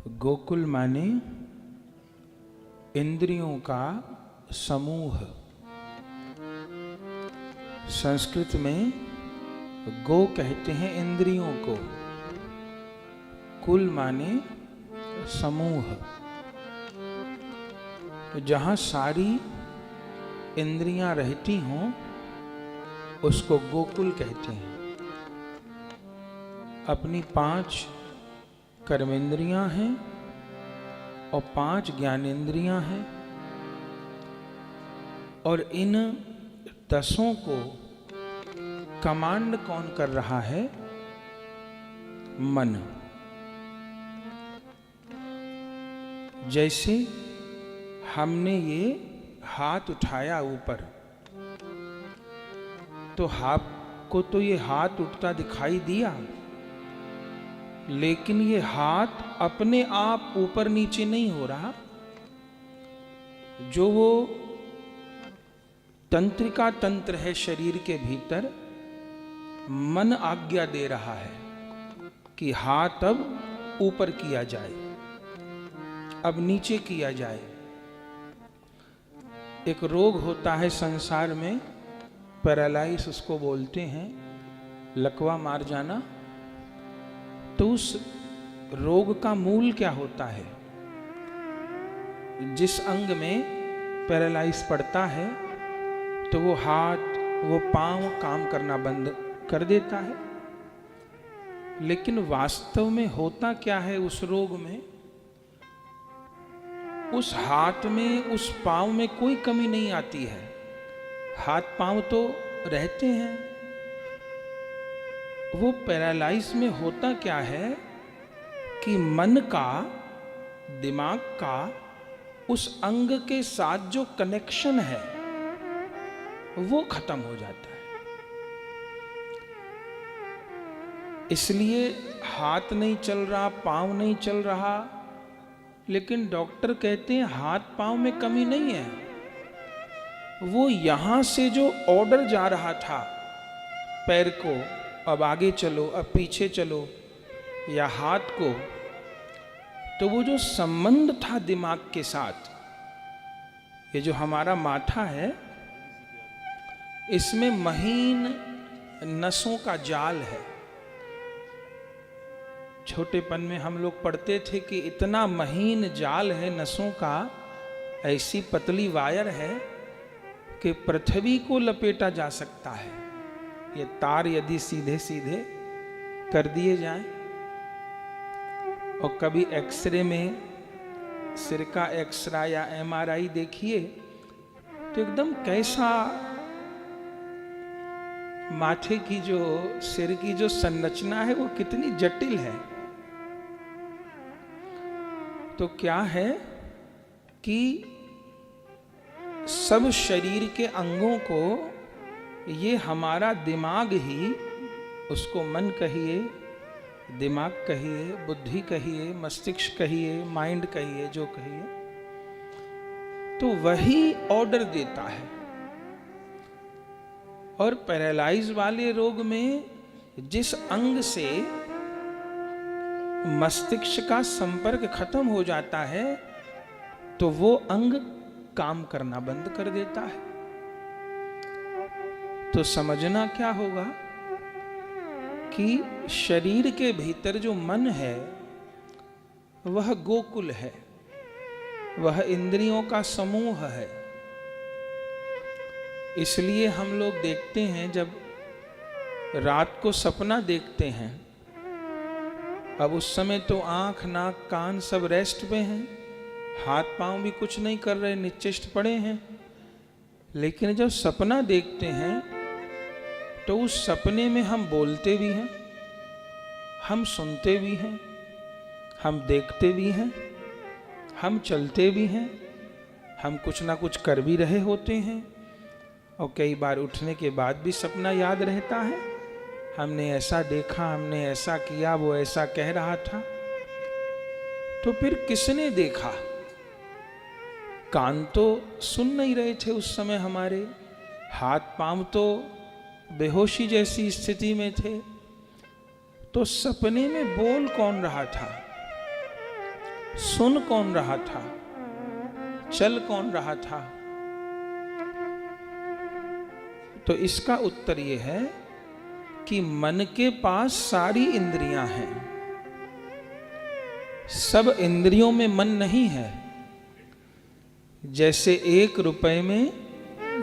गोकुल माने इंद्रियों का समूह। संस्कृत में गो कहते हैं इंद्रियों को, कुल माने समूह। तो जहां सारी इंद्रियां रहती हों उसको गोकुल कहते हैं। अपनी 5 कर्मेंद्रियां हैं और 5 ज्ञानेंद्रियां हैं, और इन 10 को कमांड कौन कर रहा है? मन। जैसे हमने ये हाथ उठाया ऊपर, तो आपको तो ये हाथ उठता दिखाई दिया, लेकिन ये हाथ अपने आप ऊपर नीचे नहीं हो रहा। जो वो तंत्रिका तंत्र है शरीर के भीतर, मन आज्ञा दे रहा है कि हाथ अब ऊपर किया जाए, अब नीचे किया जाए। एक रोग होता है संसार में, पैरालाइस उसको बोलते हैं, लकवा मार जाना। तो उस रोग का मूल क्या होता है? जिस अंग में पैरालाइस पड़ता है तो वो हाथ, वो पांव काम करना बंद कर देता है। लेकिन वास्तव में होता क्या है उस रोग में? उस हाथ में, उस पांव में कोई कमी नहीं आती है, हाथ पांव तो रहते हैं। वो पैरालाइज में होता क्या है कि मन का, दिमाग का उस अंग के साथ जो कनेक्शन है वो खत्म हो जाता है। इसलिए हाथ नहीं चल रहा, पांव नहीं चल रहा, लेकिन डॉक्टर कहते हैं हाथ पांव में कमी नहीं है। वो यहां से जो ऑर्डर जा रहा था पैर को, अब आगे चलो, अब पीछे चलो, या हाथ को, तो वो जो संबंध था दिमाग के साथ, ये जो हमारा माथा है, इसमें महीन नसों का जाल है। छोटेपन में हम लोग पढ़ते थे कि इतना महीन जाल है नसों का, ऐसी पतली वायर है कि पृथ्वी को लपेटा जा सकता है। ये तार यदि सीधे सीधे कर दिए जाएं, और कभी एक्सरे में सिर का एक्सरा या एमआरआई देखिए तो एकदम कैसा माथे की, जो सिर की जो संरचना है वो कितनी जटिल है। तो क्या है कि सब शरीर के अंगों को ये हमारा दिमाग ही, उसको मन कहिए, दिमाग कहिए, बुद्धि कहिए, मस्तिष्क कहिए, माइंड कहिए, जो कहिए, तो वही ऑर्डर देता है। और पैरालाइज वाले रोग में जिस अंग से मस्तिष्क का संपर्क खत्म हो जाता है तो वो अंग काम करना बंद कर देता है। तो समझना क्या होगा कि शरीर के भीतर जो मन है वह गोकुल है, वह इंद्रियों का समूह है। इसलिए हम लोग देखते हैं, जब रात को सपना देखते हैं, अब उस समय तो आंख, नाक, कान सब रेस्ट पे हैं, हाथ पांव भी कुछ नहीं कर रहे, निश्चेष्ट पड़े हैं। लेकिन जब सपना देखते हैं तो उस सपने में हम बोलते भी हैं, हम सुनते भी हैं, हम देखते भी हैं, हम चलते भी हैं, हम कुछ ना कुछ कर भी रहे होते हैं। और कई बार उठने के बाद भी सपना याद रहता है, हमने ऐसा देखा, हमने ऐसा किया, वो ऐसा कह रहा था। तो फिर किसने देखा? कान तो सुन नहीं रहे थे उस समय हमारे, हाथ पांव तो बेहोशी जैसी स्थिति में थे। तो सपने में बोल कौन रहा था? सुन कौन रहा था, चल कौन रहा था? तो इसका उत्तर यह है कि मन के पास सारी इंद्रियां हैं। सब इंद्रियों में मन नहीं है। जैसे 1 रुपए में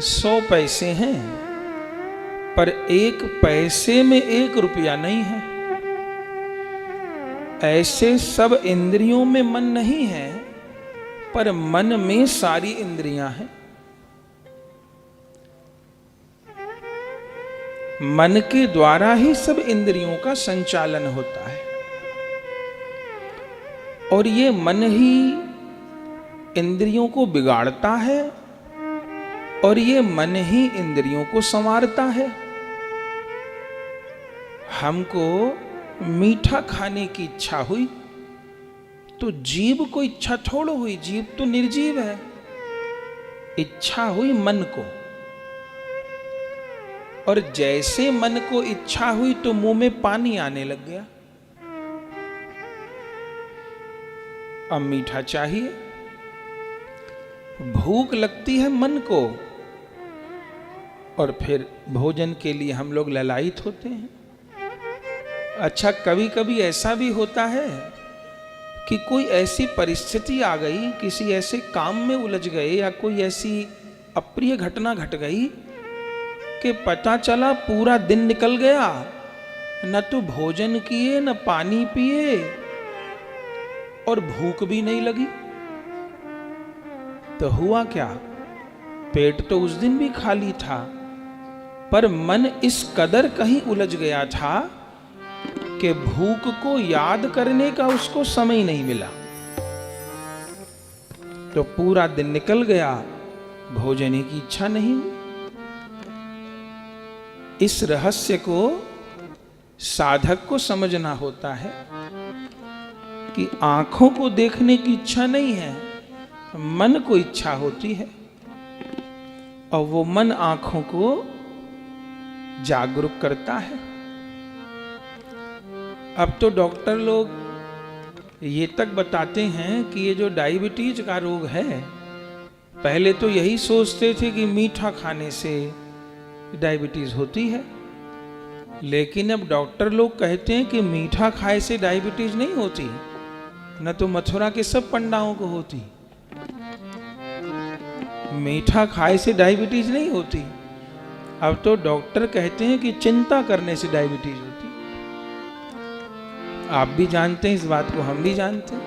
100 पैसे हैं, पर 1 पैसे में 1 रुपया नहीं है। ऐसे सब इंद्रियों में मन नहीं है, पर मन में सारी इंद्रियां हैं। मन के द्वारा ही सब इंद्रियों का संचालन होता है, और ये मन ही इंद्रियों को बिगाड़ता है, और ये मन ही इंद्रियों को संवारता है। हमको मीठा खाने की इच्छा हुई तो जीभ को इच्छा थोड़ो हुई, जीभ तो निर्जीव है। इच्छा हुई मन को, और जैसे मन को इच्छा हुई तो मुंह में पानी आने लग गया। अब मीठा चाहिए। भूख लगती है मन को, और फिर भोजन के लिए हम लोग ललायित होते हैं। अच्छा, कभी कभी ऐसा भी होता है कि कोई ऐसी परिस्थिति आ गई, किसी ऐसे काम में उलझ गए, या कोई ऐसी अप्रिय घटना घट गई कि पता चला पूरा दिन निकल गया, न तो भोजन किए, न पानी पिए, और भूख भी नहीं लगी। तो हुआ क्या? पेट तो उस दिन भी खाली था, पर मन इस कदर कहीं उलझ गया था कि भूख को याद करने का उसको समय नहीं मिला। तो पूरा दिन निकल गया, भोजन की इच्छा नहीं हुई। इस रहस्य को साधक को समझना होता है कि आंखों को देखने की इच्छा नहीं है, मन को इच्छा होती है, और वो मन आंखों को जागरूक करता है। अब तो डॉक्टर लोग ये तक बताते हैं कि ये जो डायबिटीज का रोग है, पहले तो यही सोचते थे कि मीठा खाने से डायबिटीज होती है, लेकिन अब डॉक्टर लोग कहते हैं कि मीठा खाए से डायबिटीज नहीं होती, न तो मथुरा के सब पंडाओं को होती। मीठा खाए से डायबिटीज नहीं होती। अब तो डॉक्टर कहते हैं कि चिंता करने से डायबिटीज होती। आप भी जानते हैं इस बात को, हम भी जानते हैं।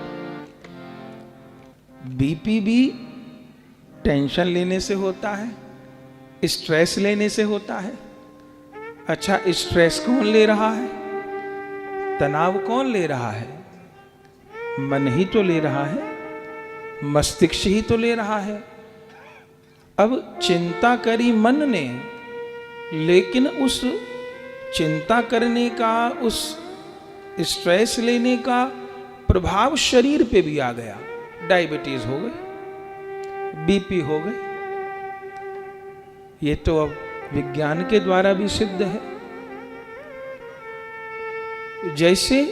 बीपी भी टेंशन लेने से होता है, स्ट्रेस लेने से होता है। अच्छा, स्ट्रेस कौन ले रहा है? तनाव कौन ले रहा है? मन ही तो ले रहा है, मस्तिष्क ही तो ले रहा है। अब चिंता करी मन ने, लेकिन उस चिंता करने का, उस स्ट्रेस लेने का प्रभाव शरीर पे भी आ गया। डायबिटीज हो गई, बीपी हो गई। ये तो अब विज्ञान के द्वारा भी सिद्ध है। जैसे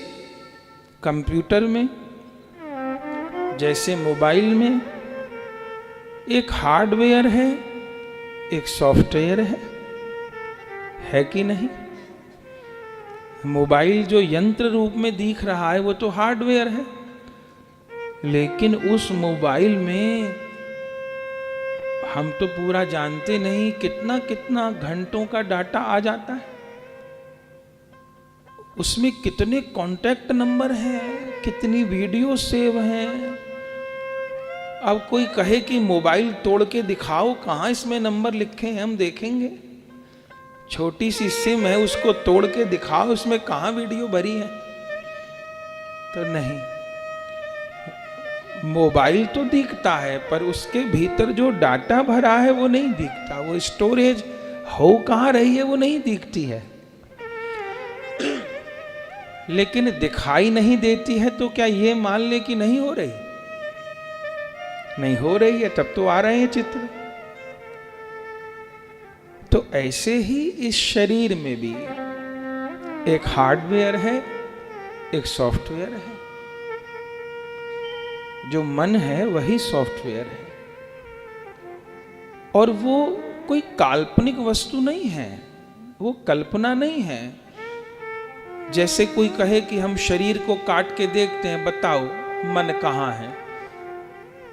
कंप्यूटर में, जैसे मोबाइल में एक हार्डवेयर है, एक सॉफ्टवेयर है कि नहीं? मोबाइल जो यंत्र रूप में दिख रहा है वो तो हार्डवेयर है, लेकिन उस मोबाइल में हम तो पूरा जानते नहीं कितना कितना घंटों का डाटा आ जाता है। उसमें कितने कांटेक्ट नंबर हैं, कितनी वीडियो सेव हैं। अब कोई कहे कि मोबाइल तोड़ के दिखाओ, कहाँ इसमें नंबर लिखे हैं, हम देखेंगे। छोटी सी सिम है, उसको तोड़ के दिखाओ, उसमें कहाँ वीडियो भरी है? तो नहीं। मोबाइल तो दिखता है, पर उसके भीतर जो डाटा भरा है वो नहीं दिखता। वो स्टोरेज हो कहाँ रही है वो नहीं दिखती है। लेकिन दिखाई नहीं देती है तो क्या ये मान ले कि नहीं हो रही? नहीं हो रही है, तब तो आ रहे हैं चित्र। तो ऐसे ही इस शरीर में भी एक हार्डवेयर है, एक सॉफ्टवेयर है। जो मन है वही सॉफ्टवेयर है, और वो कोई काल्पनिक वस्तु नहीं है, वो कल्पना नहीं है। जैसे कोई कहे कि हम शरीर को काट के देखते हैं, बताओ मन कहाँ है?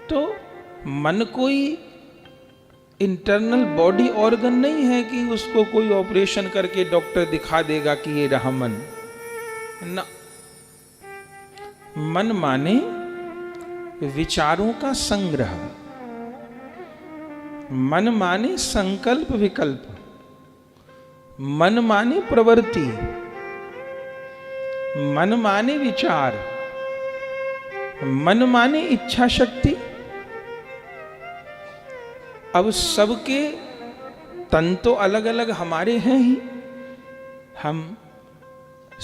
तो मन कोई इंटरनल बॉडी ऑर्गन नहीं है कि उसको कोई ऑपरेशन करके डॉक्टर दिखा देगा कि ये रहा मन ना। मन माने विचारों का संग्रह, मन माने संकल्प विकल्प, मन माने प्रवृत्ति, मन माने विचार, मन माने इच्छा शक्ति। अब सबके तन तो अलग अलग हमारे हैं ही, हम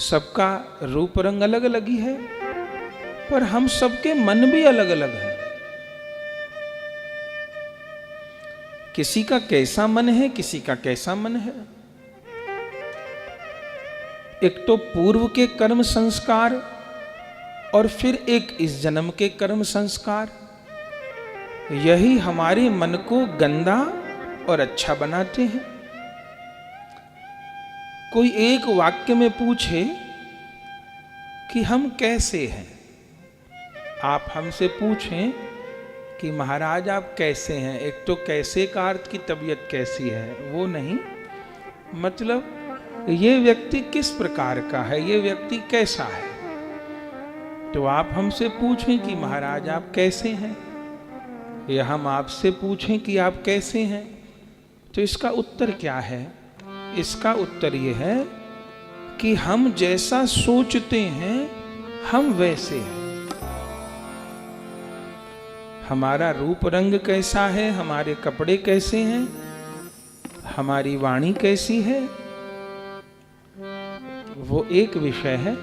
सबका रूप रंग अलग अलग ही है, पर हम सबके मन भी अलग अलग है। किसी का कैसा मन है, किसी का कैसा मन है। एक तो पूर्व के कर्म संस्कार और फिर एक इस जन्म के कर्म संस्कार, यही हमारे मन को गंदा और अच्छा बनाते हैं। कोई एक वाक्य में पूछे कि हम कैसे हैं, आप हमसे पूछें कि महाराज आप कैसे हैं, एक तो कैसे का अर्थ की तबीयत कैसी है वो नहीं, मतलब ये व्यक्ति किस प्रकार का है, ये व्यक्ति कैसा है। तो आप हमसे पूछें कि महाराज आप कैसे हैं, या हम आपसे पूछें कि आप कैसे हैं, तो इसका उत्तर क्या है? इसका उत्तर ये है कि हम जैसा सोचते हैं हम वैसे हैं। हमारा रूप रंग कैसा है, हमारे कपड़े कैसे हैं, हमारी वाणी कैसी है, वो एक विषय है।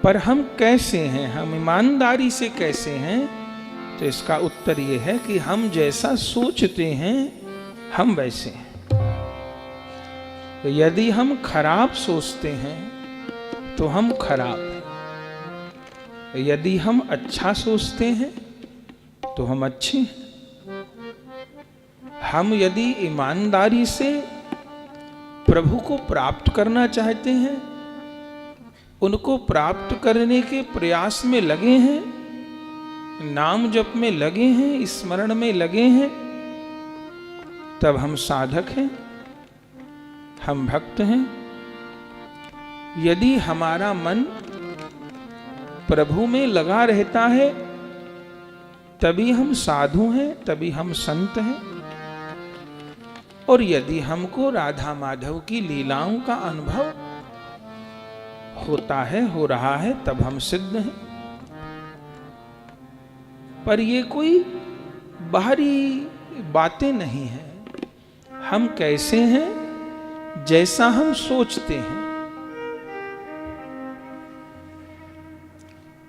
पर हम कैसे हैं, हम ईमानदारी से कैसे हैं, तो इसका उत्तर ये है कि हम जैसा सोचते हैं हम वैसे हैं। तो यदि हम खराब सोचते हैं तो हम खराब हैं, यदि हम अच्छा सोचते हैं तो हम अच्छे हैं। हम यदि ईमानदारी से प्रभु को प्राप्त करना चाहते हैं, उनको प्राप्त करने के प्रयास में लगे हैं, नाम जप में लगे हैं, स्मरण में लगे हैं, तब हम साधक हैं, हम भक्त हैं। यदि हमारा मन प्रभु में लगा रहता है तभी हम साधु हैं, तभी हम संत हैं। और यदि हमको राधा माधव की लीलाओं का अनुभव होता है, हो रहा है, तब हम सिद्ध हैं। पर ये कोई बाहरी बातें नहीं हैं, हम कैसे हैं जैसा हम सोचते हैं।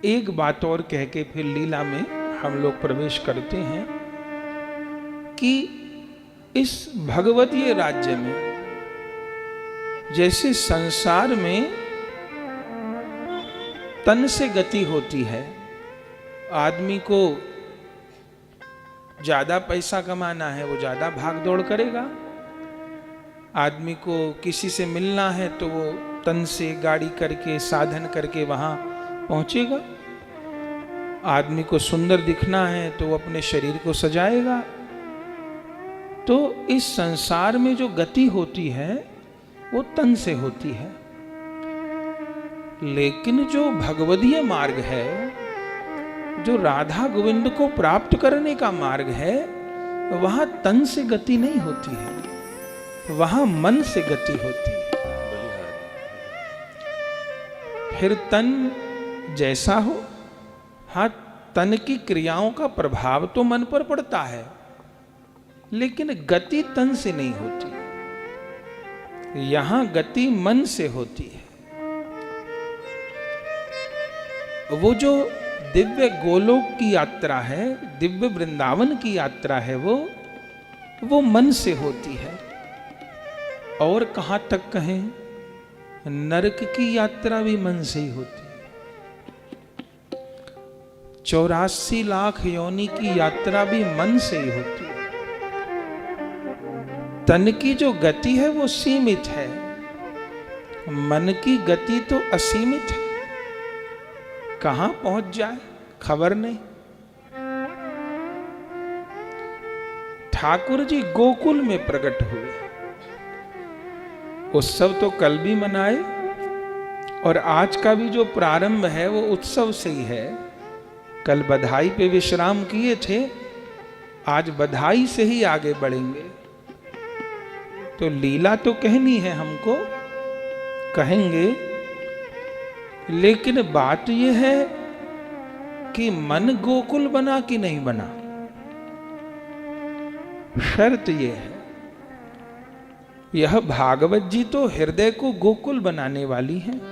एक बात और कह के फिर लीला में हम लोग प्रवेश करते हैं कि इस भगवतीय राज्य में जैसे संसार में तन से गति होती है, आदमी को ज्यादा पैसा कमाना है वो ज्यादा भाग दौड़ करेगा, आदमी को किसी से मिलना है तो वो तन से गाड़ी करके साधन करके वहां पहुंचेगा, आदमी को सुंदर दिखना है तो वो अपने शरीर को सजाएगा। तो इस संसार में जो गति होती है वो तन से होती है, लेकिन जो भगवदीय मार्ग है, जो राधा गोविंद को प्राप्त करने का मार्ग है, वहां तन से गति नहीं होती है, वहां मन से गति होती है। फिर तन जैसा हो, हाँ, तन की क्रियाओं का प्रभाव तो मन पर पड़ता है, लेकिन गति तन से नहीं होती, यहां गति मन से होती है। वो जो दिव्य गोलोक की यात्रा है, दिव्य वृंदावन की यात्रा है, वो मन से होती है। और कहां तक कहें, नरक की यात्रा भी मन से ही होती है। 84 लाख योनि की यात्रा भी मन से ही होती है। तन की जो गति है वो सीमित है, मन की गति तो असीमित है। कहां पहुंच जाए खबर नहीं। ठाकुर जी गोकुल में प्रकट हुए। उत्सव तो कल भी मनाए और आज का भी जो प्रारंभ है वो उत्सव से ही है। कल बधाई पे विश्राम किए थे, आज बधाई से ही आगे बढ़ेंगे। तो लीला तो कहनी है हमको, कहेंगे, लेकिन बात यह है कि मन गोकुल बना कि नहीं बना। शर्त यह है, यह भागवत जी तो हृदय को गोकुल बनाने वाली है।